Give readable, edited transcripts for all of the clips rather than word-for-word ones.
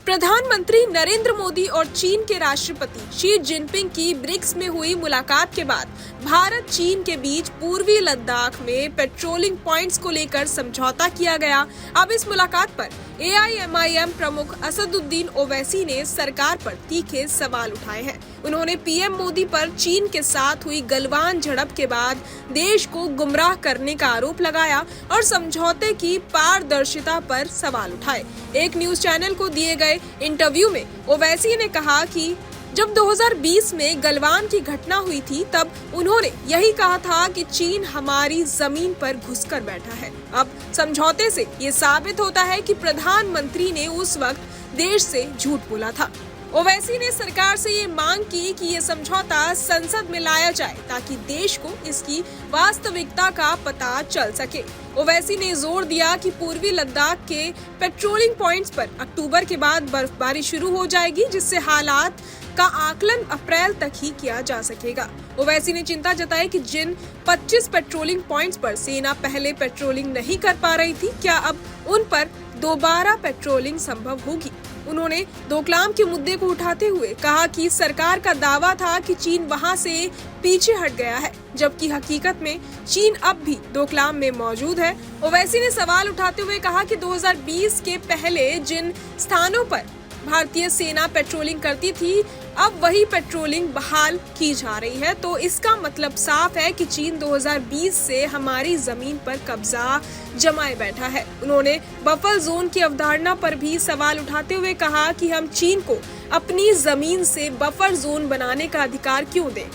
प्रधानमंत्री नरेंद्र मोदी और चीन के राष्ट्रपति शी जिनपिंग की ब्रिक्स में हुई मुलाकात के बाद भारत चीन के बीच पूर्वी लद्दाख में पेट्रोलिंग पॉइंट्स को लेकर समझौता किया गया। अब इस मुलाकात पर AIMIM प्रमुख असदुद्दीन ओवैसी ने सरकार पर तीखे सवाल उठाए हैं। उन्होंने पीएम मोदी पर चीन के साथ हुई गलवान झड़प के बाद देश को गुमराह करने का आरोप लगाया और समझौते की पारदर्शिता पर सवाल उठाए। एक न्यूज चैनल को दिए गए इंटरव्यू में ओवैसी ने कहा कि जब 2020 में गलवान की घटना हुई थी तब उन्होंने यही कहा था कि चीन हमारी जमीन पर घुसकर बैठा है। अब समझौते से ये साबित होता है कि प्रधानमंत्री ने उस वक्त देश से झूठ बोला था। ओवैसी ने सरकार से ये मांग की कि ये समझौता संसद में लाया जाए ताकि देश को इसकी वास्तविकता का पता चल सके। ओवैसी ने जोर दिया कि पूर्वी लद्दाख के पेट्रोलिंग पॉइंट्स पर अक्टूबर के बाद बर्फबारी शुरू हो जाएगी, जिससे हालात का आकलन अप्रैल तक ही किया जा सकेगा। ओवैसी ने चिंता जताई कि जिन 25 पेट्रोलिंग पॉइंट्स पर सेना पहले पेट्रोलिंग नहीं कर पा रही थी, क्या अब उन पर दोबारा पेट्रोलिंग संभव होगी। उन्होंने डोकलाम के मुद्दे को उठाते हुए कहा कि सरकार का दावा था कि चीन वहां से पीछे हट गया है, जबकि हकीकत में चीन अब भी डोकलाम में मौजूद है। ओवैसी ने सवाल उठाते हुए कहा कि 2020 के पहले जिन स्थानों पर भारतीय सेना पेट्रोलिंग करती थी, अब वही पेट्रोलिंग बहाल की जा रही है, तो इसका मतलब साफ है कि चीन 2020 से हमारी जमीन पर कब्जा जमाए बैठा है। उन्होंने बफर जोन की अवधारणा पर भी सवाल उठाते हुए कहा कि हम चीन को अपनी जमीन से बफर जोन बनाने का अधिकार क्यों दें।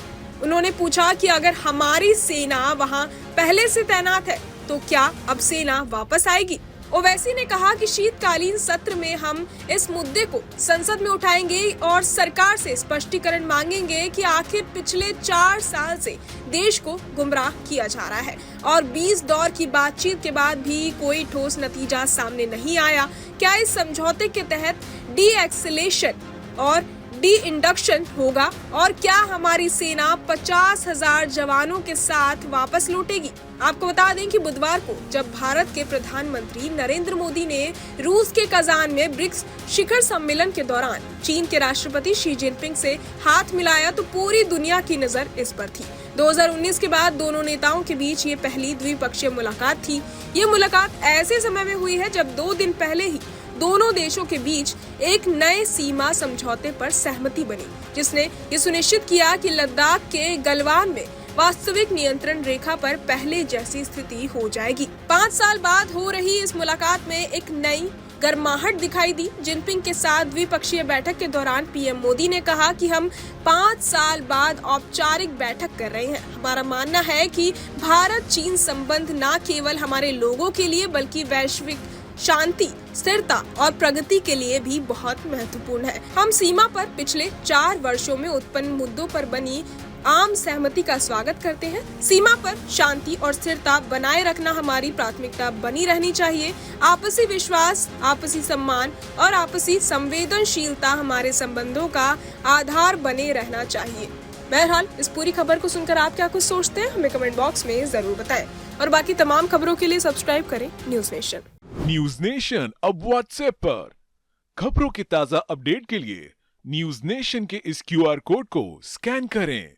उन्होंने पूछा कि अगर हमारी सेना वहां पहले से तैनात है तो क्या अब सेना वापस आएगी। ओवैसी ने कहा कि शीतकालीन सत्र में हम इस मुद्दे को संसद में उठाएंगे और सरकार से स्पष्टीकरण मांगेंगे कि आखिर पिछले 4 साल से देश को गुमराह किया जा रहा है और 20 दौर की बातचीत के बाद भी कोई ठोस नतीजा सामने नहीं आया। क्या इस समझौते के तहत डी-एक्सेलेशन और डी-इंडक्शन होगा और क्या हमारी सेना 50,000 जवानों के साथ वापस लौटेगी। आपको बता दें कि बुधवार को जब भारत के प्रधानमंत्री नरेंद्र मोदी ने रूस के कजान में ब्रिक्स शिखर सम्मेलन के दौरान चीन के राष्ट्रपति शी जिनपिंग से हाथ मिलाया तो पूरी दुनिया की नजर इस पर थी। 2019 के बाद दोनों नेताओं के बीच ये पहली द्विपक्षीय मुलाकात थी। ये मुलाकात ऐसे समय में हुई है जब 2 दिन पहले ही दोनों देशों के बीच एक नए सीमा समझौते पर सहमति बनी, जिसने ये सुनिश्चित किया कि लद्दाख के गलवान में वास्तविक नियंत्रण रेखा पर पहले जैसी स्थिति हो जाएगी। 5 साल बाद हो रही इस मुलाकात में एक नई गर्माहट दिखाई दी। जिनपिंग के साथ द्विपक्षीय बैठक के दौरान पीएम मोदी ने कहा कि हम 5 साल बाद औपचारिक बैठक कर रहे हैं। हमारा मानना है कि भारत चीन संबंध न केवल हमारे लोगों के लिए बल्कि वैश्विक शांति, स्थिरता और प्रगति के लिए भी बहुत महत्वपूर्ण है। हम सीमा पर पिछले 4 वर्षों में उत्पन्न मुद्दों पर बनी आम सहमति का स्वागत करते हैं। सीमा पर शांति और स्थिरता बनाए रखना हमारी प्राथमिकता बनी रहनी चाहिए। आपसी विश्वास, आपसी सम्मान और आपसी संवेदनशीलता हमारे संबंधों का आधार बने रहना चाहिए। बहरहाल इस पूरी खबर को सुनकर आप क्या कुछ सोचते हैं, हमें कमेंट बॉक्स में जरूर बताएं और बाकी तमाम खबरों के लिए सब्सक्राइब करें न्यूज नेशन। न्यूज नेशन अब व्हाट्सएप पर खबरों की ताजा अपडेट के लिए न्यूज नेशन के इस QR कोड को स्कैन करें।